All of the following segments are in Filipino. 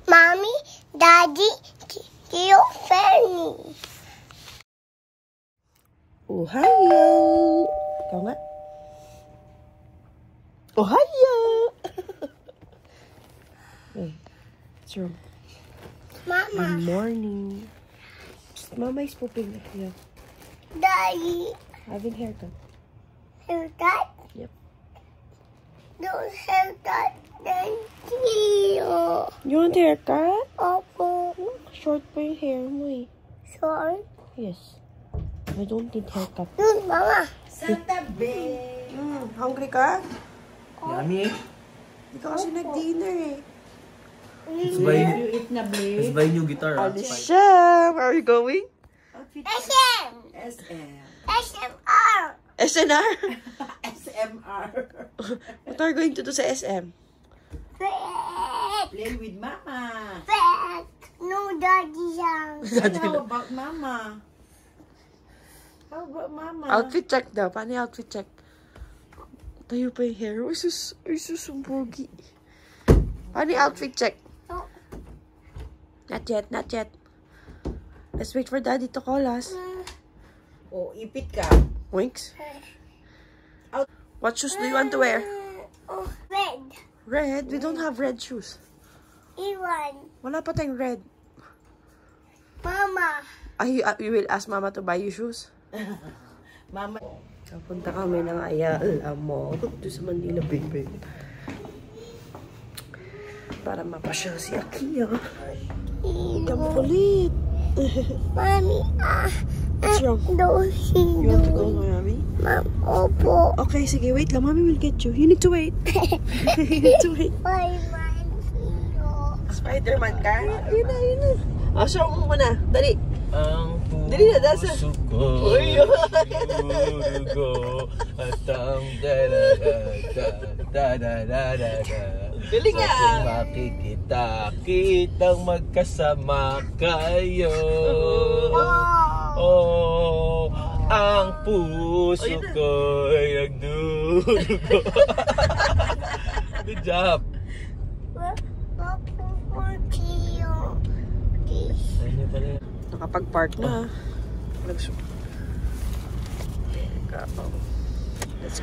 Mommy, Daddy, Tio Fanny. Ohio! Ikaw nga. Ohio! Hey, what's wrong? Mama. Good morning. Mama is pooping at you. Daddy. Having haircut. Haircut? Yep. Don't haircut. Thank you. You want haircut? Opo. Short pa yung hair mo eh. Sorry. Yes. I don't need haircut. Yun, Mama. Sa tabi. Hungry ka? Yummy. Hindi ka kasi nag-dinner eh. Let's buy, You eat na, let's Blake. buy new guitar. Alicia, where are you going? SM. SM. SMR. SNR? SMR. What are you going to do sa SM? Fat. Play with Mama. Fat. No, Daddy lang. How about Mama? How about Mama? Outfit check daw. Paano yung outfit check? Tayo pa yung hair. Ay, sus, ang pogi. Paano yung outfit check? Oh. Not yet, not yet. Let's wait for Daddy to call us. Oh, ipit ka. Winks? What shoes do you want to wear? Oh, red. Red? We don't have red shoes. Iwan. Wala pa tayong red. Mama. You will ask Mama to buy you shoes? Mama. Kapunta kami ng Ayala Mall doon sa Manila, baby. Para mapasyal si Akia. Come ulit. Mommy, What's wrong? don't see You want to go, Mommy? Mom, opo. Okay, sige, wait lang. Mommy will get you. You need to wait. You need to wait. Spider-Man hero. Spider-Man ka? Yun na, yun na. Show mo muna. Dali. Ang Dali na, dasa. puso ko durugo at ang da-da-da-da-da-da-da. Galing nga. Ating makikita kitang magkasama kayo. Oh, ang puso ko ay nagdurugo. Good job. Nakapag-park na. Let's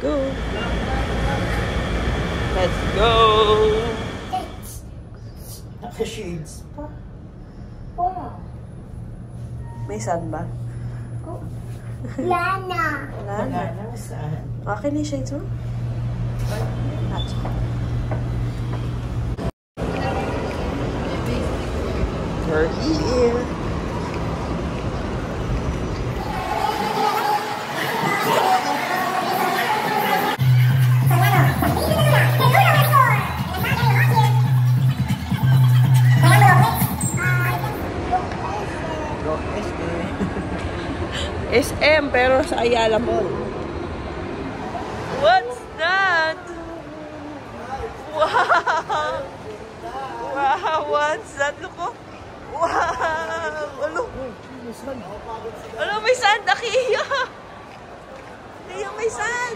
go. Let's go. Naka-shades pa. May sun ba? Lana. Wala Wala na. na. Saan? Okay na yung shades mo? We're here. SM pero sa Ayala Mall. What's that? Wow! Wow, what's that? Look oh. Wow! Ano? Ano, may sand, Akiya! Akiya, may sand!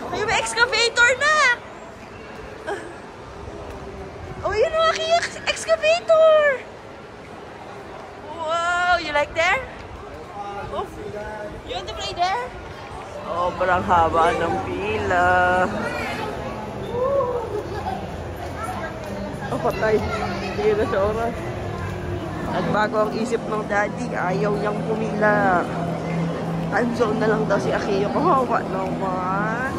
Ay, may excavator na! Oh, yun o, Akiya, excavator! Wow, you like there? Oh, you want to play there? Sobrang haba ng pila. Oh, patay. Hindi na sa oras. At bago ang isip ng daddy, ayaw niyang pumila. Time zone na lang daw si Akiyo. Kawawa naman.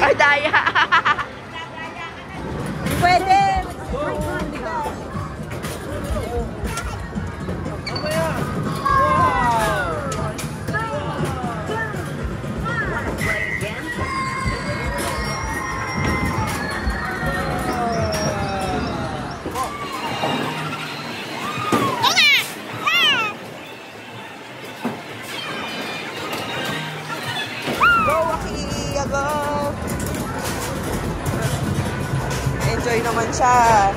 Ay, daya! pwede! Enjoy naman siya.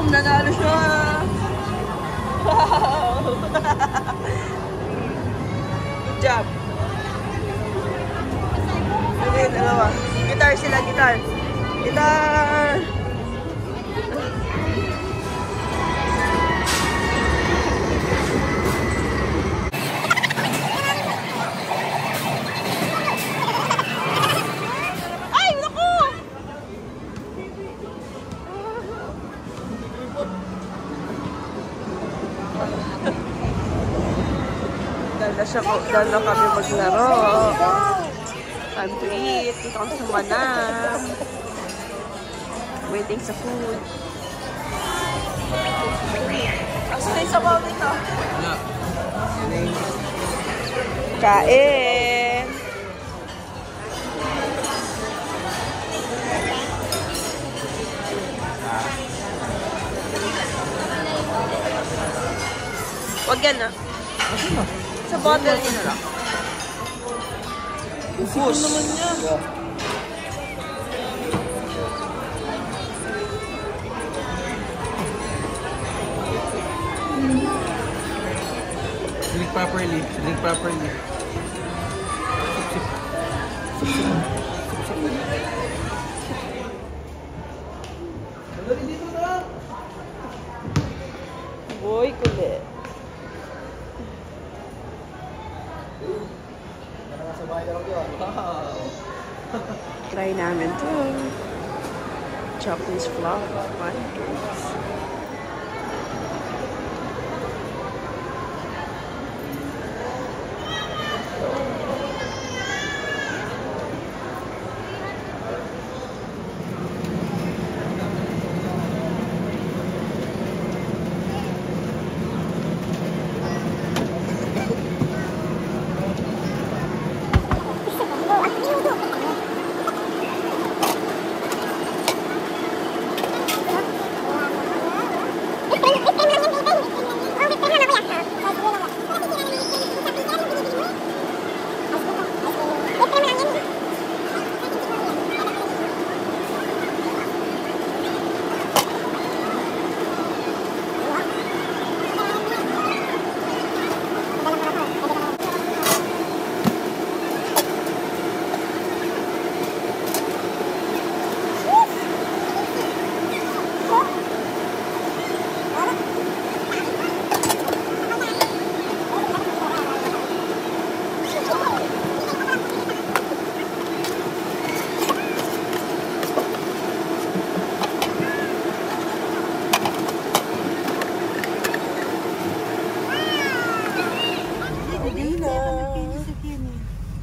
Nanalo siya! Wow! Good job! Sige, dalawa. Guitar sila, guitar! Guitar! Dala kami maglaro. Time to eat. Dito kami sa Manam. Waiting sa food. Asa na yung sabaw dito? Kain! Wag yan na. Sa bottle niya na lang. Push. Naman niya. Drink properly. Drink properly. Boy, kulit. Try namin to. Japanese flower pancakes.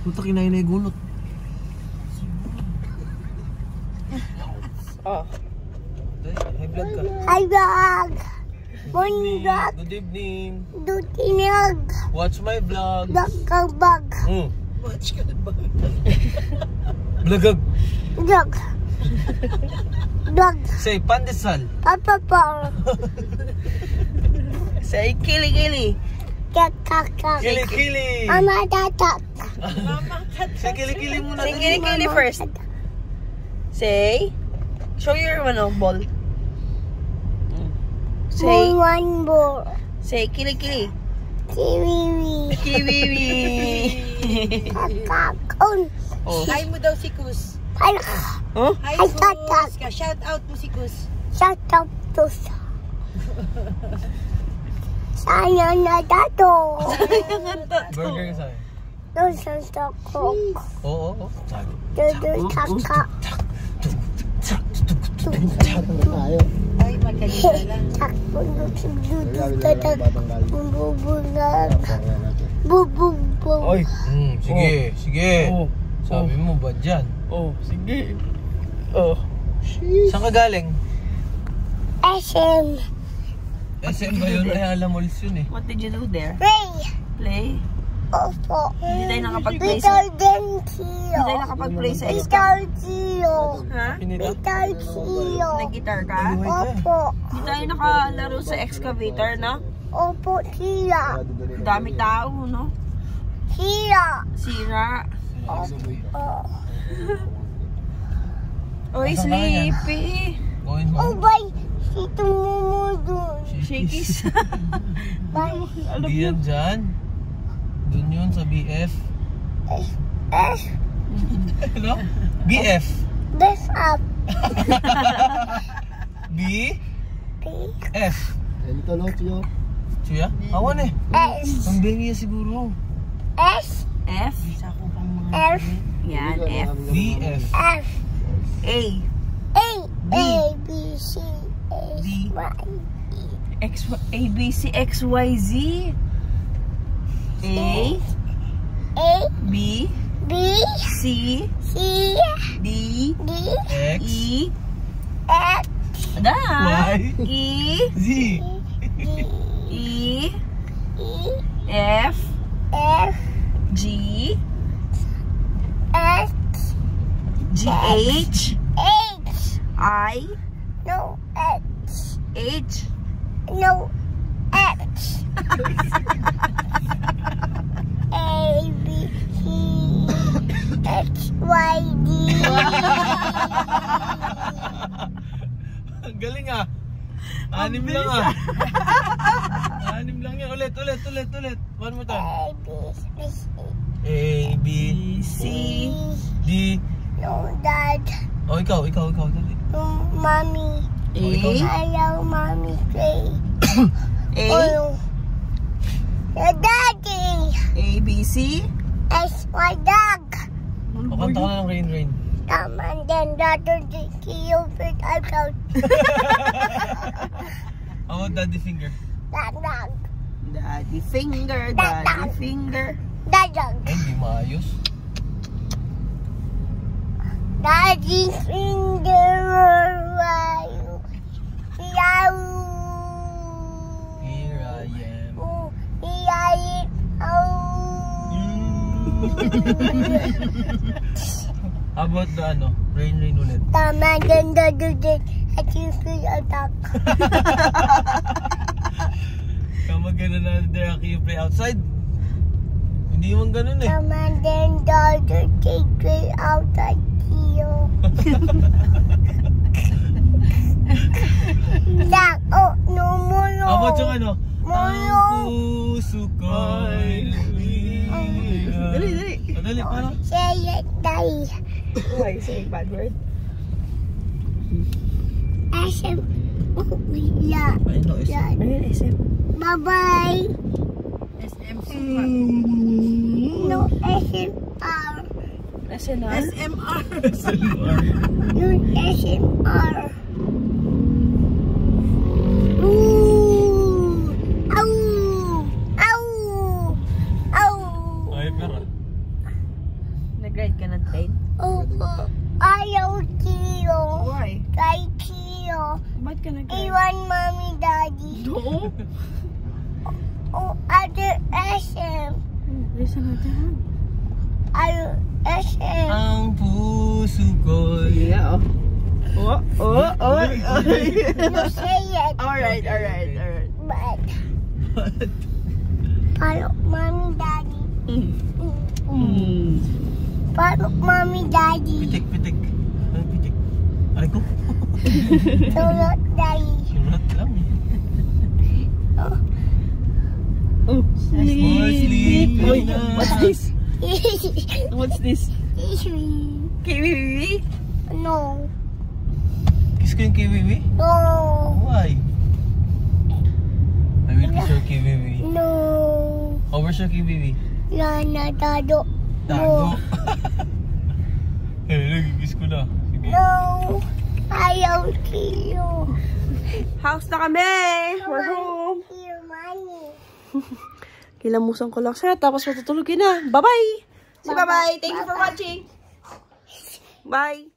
Puta, kinain na yung gulot. Oh. High blood ka. Hi, vlog. Morning, vlog. Good evening. Dutinag. Watch my vlog. Dakabag. Watch ka na ba? Blagag. Vlog. Dog. Say, pandesal. Papa. Say kili-kili. Kakaka. Kili-kili. Mama tatak. Say kili-kili muna. Say kili-kili first. Say, show your ball. Say, One more. say kili-kili. Kiwi. Kiwiwi. Kakakon. Oh. Hi mo daw si Kus. Ay, Huh? Hi Ay, Kus. tatak. Shout out mo si Kus. Shut up to Sayang na dato. Burger ka sa'yo. Doon sa cook. Oo. Sabi. Doon kaka. Ay, magkagila lang. Takbo tatak. Bubunag. Bububong. Oy. Sige, sige. Sabi mo ba dyan? Oh, sige. Oh. Saan ka galing? SM. SM ba yun? Ay, alam mo yun eh. What did you do there? Ray. Play? Opo. Hindi tayo nakapag-play sa... Peter Gentio. Hindi tayo nakapag-play sa Esca. Peter Gio. Ha? Pinita? Peter Gio. Nag-guitar ka? Opo. Hindi tayo nakalaro sa excavator, no? Opo, siya. Dami tao, no? Siya. Sira. Oh. Oy, Nasaan ka na yan? sleepy. Going Oh, home. bay. Ito mo dun. Shakies. Bay. Hindi yan dyan. Doon yun sa BF. S. Ano? BF. This up. B. B. F. Chuya? Awan eh. S. Ang bengi yan siguro. S. F. F. Yan, F. BF. F. A. A. A. B. C. A. D. Y. X, A, B, C, X, Y, Z. A. A. B. B. C. C. D. D. X. E. X. Da. Y. E. Z. E. E. F. F. G. X. G, H. H. I. No X. H. No X. A. B. C. X. Y. D. Ang galing ah. Anim lang ah. Anim lang yan. Ulit. One more time. A. B. C. A, B, C. D. No Dad. Oh, ikaw. Dali. No Mommy. A. Hello, Mommy. Say. A. Oh. Your daddy. A, B, C. It's my dog. O, kanta ka na ng Rain. Come on, then Daddy Cupid out. How about Daddy Finger? Dog. Daddy finger, daddy finger. Dog. Ay, hindi maayos. Daddy finger. Yow. Here I am. Oh, yeah. Oh. How about the Rain ulit? Tama, then Daddy at you feel attack. Kamagana na there, you play outside. Hindi mo ganun eh. Tama, then Daddy take me outside here. Dak, oh, no more. How about yung Moyo. Ang puso ko'y lumiya. Dali. Dali, paano? Say it, Daddy. Why say bad word? SM. Oh, yeah. I know, it's Yeah. Ayun, SM. Bye-bye. SMC. No SMR. SNR? SMR. No SMR. Ooh. Ow. Ow. Ow. Ay, pero. Nag-ride ka ng train? Oh, ayaw Kiyo. Why? Kay Kiyo. Ba't ka nag-ride? Iwan Mommy Daddy. No. Oh, other SM. Listen natin. Other SM. Ang puso ko'y Yeah, oh. Oh. No say it. Alright. But follow mommy, daddy. Follow mommy, daddy. Pitik. Ano pitik? Aray ko. Tulot, daddy. Surat lang eh. Oh, sleep. Sleep na. What's this? Kiwi? No. Kiss ko yung kiwiwi? No. Why? I will kiss your kiwiwi. No. Oh, where's your kiwiwi? Lana, dado. Tago. Eh, nagkikiss ko na. Sige. No. Ayaw kiyo. House na kami. We're home. Kiyo, money. Kilamusan ko lang siya, tapos matutulogin na. Bye-bye! Say bye-bye! Thank you for watching! Bye!